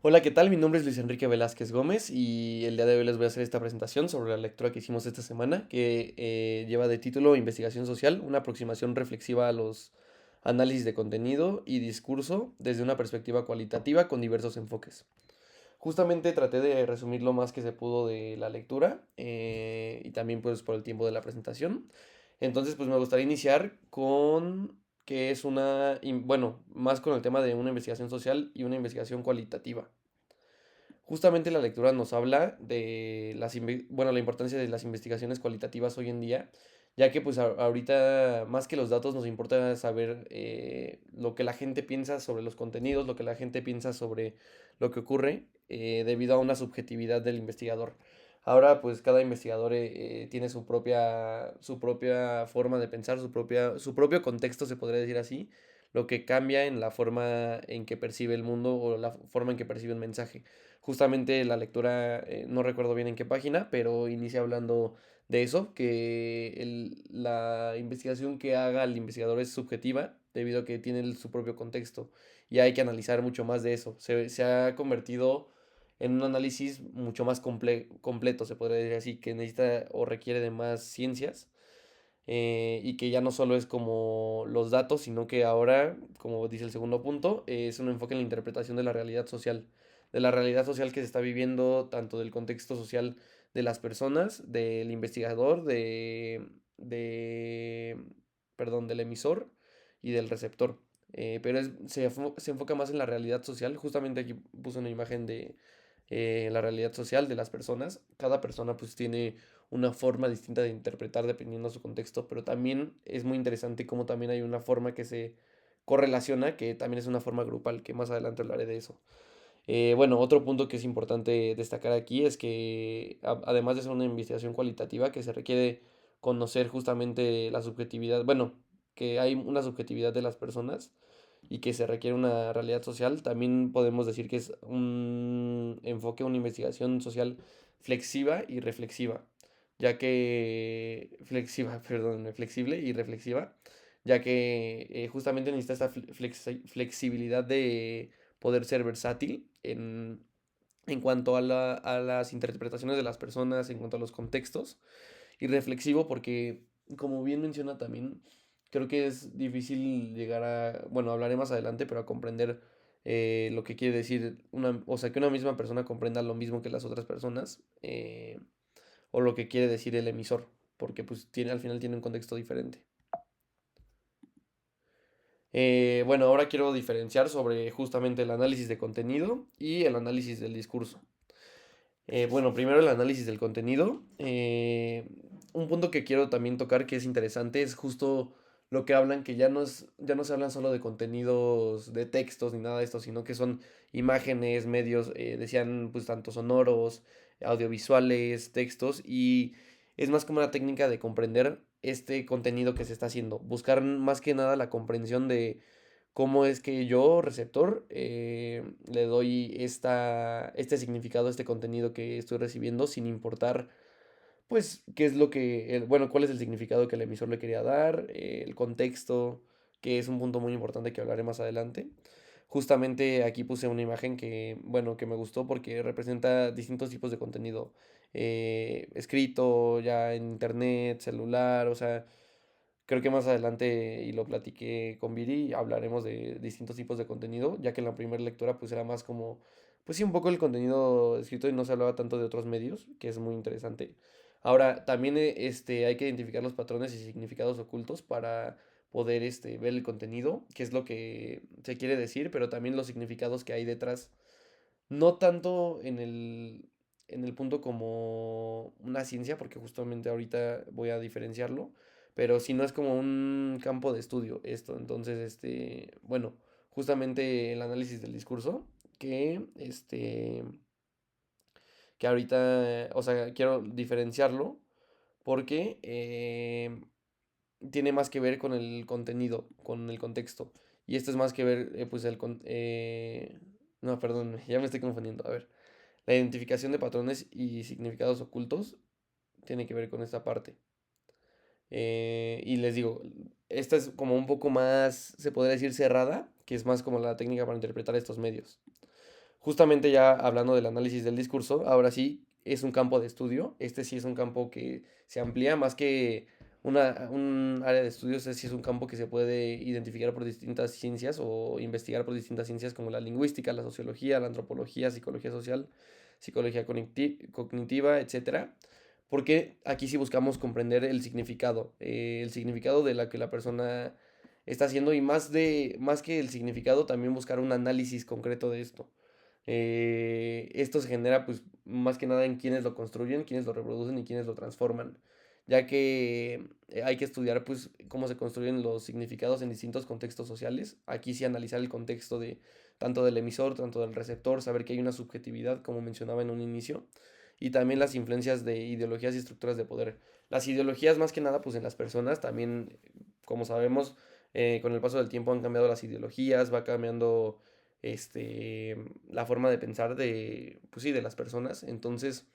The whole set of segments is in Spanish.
Hola, ¿qué tal? Mi nombre es Luis Enrique Velázquez Gómez y el día de hoy les voy a hacer esta presentación sobre la lectura que hicimos esta semana, que lleva de título Investigación Social, una aproximación reflexiva a los análisis de contenido y discurso desde una perspectiva cualitativa con diversos enfoques. Justamente traté de resumir lo más que se pudo de la lectura y también pues por el tiempo de la presentación. Entonces pues me gustaría iniciar con que es bueno, más con el tema de una investigación social y una investigación cualitativa. Justamente la lectura nos habla de bueno, la importancia de las investigaciones cualitativas hoy en día, ya que pues ahorita más que los datos nos importa saber lo que la gente piensa sobre los contenidos, lo que la gente piensa sobre lo que ocurre debido a una subjetividad del investigador. Ahora pues cada investigador tiene su propia forma de pensar, su propio contexto, se podría decir así, lo que cambia en la forma en que percibe el mundo o la forma en que percibe un mensaje. Justamente la lectura, no recuerdo bien en qué página, pero inicia hablando de eso, que la investigación que haga el investigador es subjetiva, debido a que tiene su propio contexto, y hay que analizar mucho más de eso. Se ha convertido en un análisis mucho más completo, se podría decir así, que necesita o requiere de más ciencias, y que ya no solo es como los datos, sino que ahora, como dice el segundo punto, es un enfoque en la interpretación de la realidad social que se está viviendo, tanto del contexto social de las personas, del investigador, de, perdón, del emisor y del receptor. Pero se enfoca más en la realidad social. Justamente aquí puse una imagen de la realidad social de las personas. Cada persona pues tiene una forma distinta de interpretar dependiendo de su contexto, pero también es muy interesante cómo también hay una forma que se correlaciona, que también es una forma grupal, que más adelante hablaré de eso. Bueno, otro punto que es importante destacar aquí es que además de ser una investigación cualitativa, que se requiere conocer justamente la subjetividad, bueno, que hay una subjetividad de las personas y que se requiere una realidad social, también podemos decir que es un enfoque, una investigación social flexiva y reflexiva, ya que flexiva, perdón, flexible y reflexiva, ya que justamente necesita esta flexibilidad de poder ser versátil en cuanto a las interpretaciones de las personas, en cuanto a los contextos, y reflexivo porque, como bien menciona también, creo que es difícil llegar a, bueno, hablaré más adelante, pero a comprender lo que quiere decir o sea, que una misma persona comprenda lo mismo que las otras personas, o lo que quiere decir el emisor, porque pues al final tiene un contexto diferente. Bueno, ahora quiero diferenciar sobre justamente el análisis de contenido y el análisis del discurso. Bueno, primero el análisis del contenido. Un punto que quiero también tocar que es interesante es justo lo que hablan, que ya no se hablan solo de contenidos de textos ni nada de esto, sino que son imágenes, medios, decían pues tanto sonoros, audiovisuales, textos, y es más como una técnica de comprender este contenido que se está haciendo, buscar más que nada la comprensión de cómo es que yo, receptor, le doy este significado a este contenido que estoy recibiendo sin importar, pues, qué es lo que, bueno, cuál es el significado que el emisor le quería dar, el contexto, que es un punto muy importante que hablaré más adelante. Justamente aquí puse una imagen que, bueno, que me gustó porque representa distintos tipos de contenido, escrito, ya en internet, celular, o sea, creo que más adelante, y lo platiqué con Viri, hablaremos de distintos tipos de contenido, ya que en la primera lectura pues era más como, pues sí, un poco el contenido escrito y no se hablaba tanto de otros medios, que es muy interesante. Ahora, también hay que identificar los patrones y significados ocultos para poder ver el contenido, qué es lo que se quiere decir, pero también los significados que hay detrás, no tanto en el punto como una ciencia, porque justamente ahorita voy a diferenciarlo, pero si no es como un campo de estudio esto. Entonces, bueno, justamente el análisis del discurso, que ahorita, o sea, quiero diferenciarlo porque tiene más que ver con el contenido, con el contexto. Y esto es más que ver, pues, no, perdón, ya me estoy confundiendo. A ver, la identificación de patrones y significados ocultos tiene que ver con esta parte. Y les digo, esta es como un poco más, se podría decir, cerrada, que es más como la técnica para interpretar estos medios. Justamente ya hablando del análisis del discurso, ahora sí es un campo de estudio. Este sí es un campo que se amplía más que un área de estudios. Este sí es un campo que se puede identificar por distintas ciencias o investigar por distintas ciencias como la lingüística, la sociología, la antropología, psicología social, psicología cognitiva, etcétera. Porque aquí sí buscamos comprender el significado de la que la persona está haciendo y más que el significado, también buscar un análisis concreto de esto. Esto se genera pues más que nada en quienes lo construyen, quienes lo reproducen y quienes lo transforman, ya que hay que estudiar pues cómo se construyen los significados en distintos contextos sociales. Aquí sí analizar el contexto de tanto del emisor, tanto del receptor, saber que hay una subjetividad, como mencionaba en un inicio, y también las influencias de ideologías y estructuras de poder. Las ideologías más que nada pues en las personas, también como sabemos, con el paso del tiempo han cambiado las ideologías, va cambiando la forma de pensar de, pues sí, de las personas. Entonces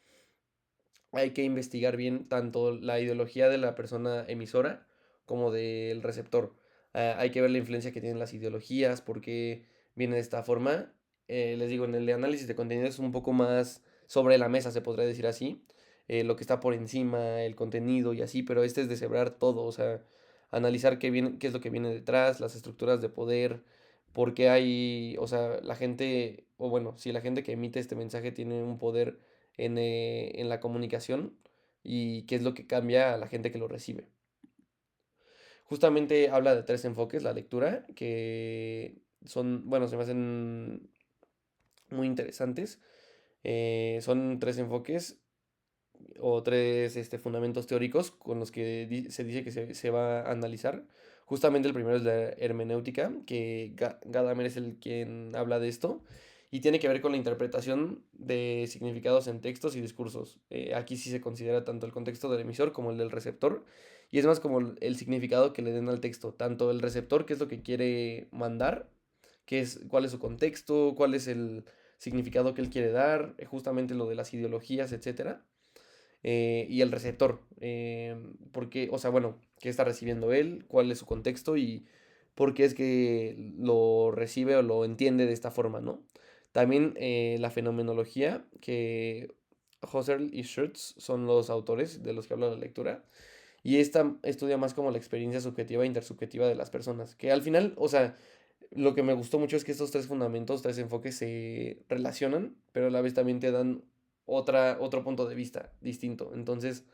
hay que investigar bien tanto la ideología de la persona emisora como del receptor. Hay que ver la influencia que tienen las ideologías, por qué viene de esta forma. Les digo, en el de análisis de contenido es un poco más sobre la mesa, se podría decir así. Lo que está por encima, el contenido y así, pero este es deshebrar todo, o sea, analizar qué es lo que viene detrás, las estructuras de poder, por qué hay, o sea, la gente, o bueno, si la gente que emite este mensaje tiene un poder en la comunicación y qué es lo que cambia a la gente que lo recibe. Justamente habla de tres enfoques, la lectura, que son, bueno, se me hacen muy interesantes. Son tres enfoques o tres fundamentos teóricos con los que se dice que se va a analizar. Justamente el primero es la hermenéutica, que Gadamer es el quien habla de esto, y tiene que ver con la interpretación de significados en textos y discursos. Aquí sí se considera tanto el contexto del emisor como el del receptor, y es más como el significado que le den al texto, tanto el receptor, qué es lo que quiere mandar, cuál es su contexto, cuál es el significado que él quiere dar, justamente lo de las ideologías, etcétera, y el receptor. Porque, o sea, bueno, qué está recibiendo él, cuál es su contexto y por qué es que lo recibe o lo entiende de esta forma, ¿no? También la fenomenología, que Husserl y Schutz son los autores de los que habla la lectura. Y esta estudia más como la experiencia subjetiva e intersubjetiva de las personas. Que al final, o sea, lo que me gustó mucho es que estos tres fundamentos, tres enfoques se relacionan, pero a la vez también te dan otro punto de vista distinto. Entonces,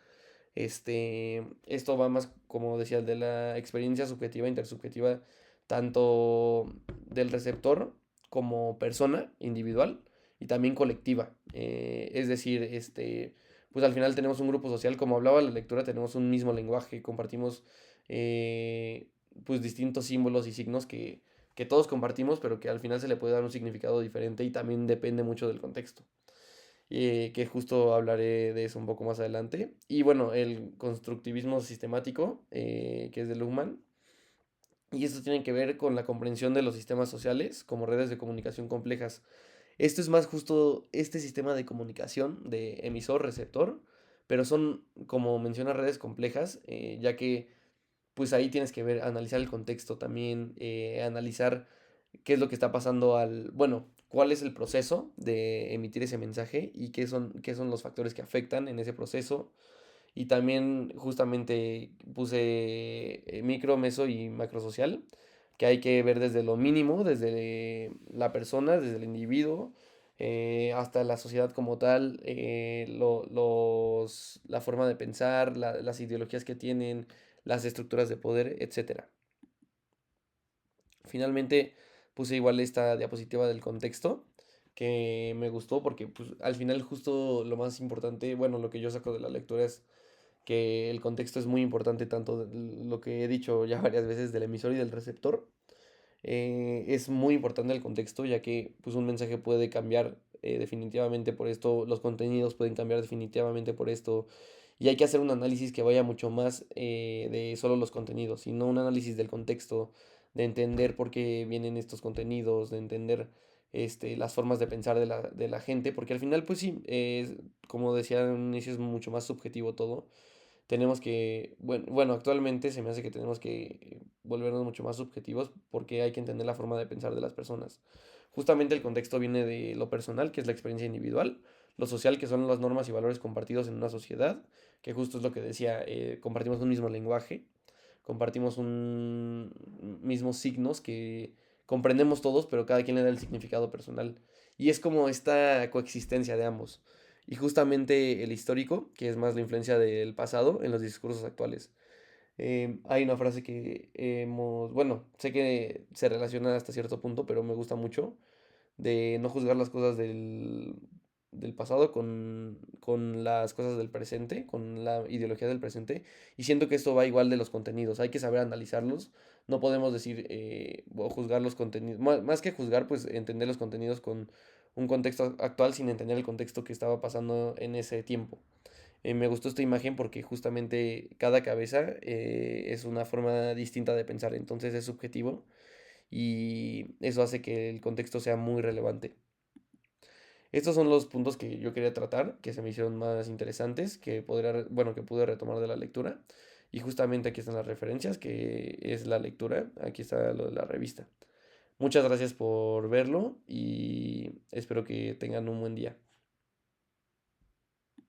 esto va más, como decía, de la experiencia subjetiva, intersubjetiva, tanto del receptor como persona individual y también colectiva. Es decir, pues al final tenemos un grupo social, como hablaba la lectura, tenemos un mismo lenguaje, compartimos eh, pues distintos símbolos y signos que todos compartimos, pero que al final se le puede dar un significado diferente y también depende mucho del contexto, que justo hablaré de eso un poco más adelante. Y bueno, el constructivismo sistemático, que es de Luhmann, y esto tiene que ver con la comprensión de los sistemas sociales como redes de comunicación complejas. Esto es más justo este sistema de comunicación de emisor-receptor, pero son, como menciona, redes complejas, ya que pues ahí tienes que ver, analizar el contexto también, analizar qué es lo que está pasando bueno, cuál es el proceso de emitir ese mensaje y qué son los factores que afectan en ese proceso. Y también justamente puse micro, meso y macro social, que hay que ver desde lo mínimo, desde la persona, desde el individuo, hasta la sociedad como tal, la forma de pensar, las ideologías que tienen, las estructuras de poder, etcétera. Finalmente puse igual esta diapositiva del contexto que me gustó porque pues, al final justo lo más importante, bueno, lo que yo saco de la lectura es que el contexto es muy importante, tanto lo que he dicho ya varias veces del emisor y del receptor. Es muy importante el contexto, ya que pues, un mensaje puede cambiar definitivamente por esto, los contenidos pueden cambiar definitivamente por esto, y hay que hacer un análisis que vaya mucho más de solo los contenidos, sino un análisis del contexto, de entender por qué vienen estos contenidos, de entender las formas de pensar de la gente, porque al final, pues sí, como decía en un inicio, es mucho más subjetivo todo. Tenemos que, bueno, actualmente se me hace que tenemos que volvernos mucho más subjetivos porque hay que entender la forma de pensar de las personas. Justamente el contexto viene de lo personal, que es la experiencia individual, lo social, que son las normas y valores compartidos en una sociedad, que justo es lo que decía, compartimos un mismo lenguaje, compartimos un mismos signos que comprendemos todos, pero cada quien le da el significado personal. Y es como esta coexistencia de ambos. Y justamente el histórico, que es más la influencia del pasado en los discursos actuales. Hay una frase que hemos, bueno, sé que se relaciona hasta cierto punto, pero me gusta mucho, de no juzgar las cosas del pasado con las cosas del presente, con la ideología del presente. Y siento que esto va igual de los contenidos, hay que saber analizarlos, no podemos decir o juzgar los contenidos, más que juzgar, pues entender los contenidos con un contexto actual sin entender el contexto que estaba pasando en ese tiempo. Me gustó esta imagen porque justamente cada cabeza es una forma distinta de pensar, entonces es subjetivo y eso hace que el contexto sea muy relevante. Estos son los puntos que yo quería tratar, que se me hicieron más interesantes, que bueno, que pude retomar de la lectura. Y justamente aquí están las referencias, que es la lectura, aquí está lo de la revista. Muchas gracias por verlo y espero que tengan un buen día.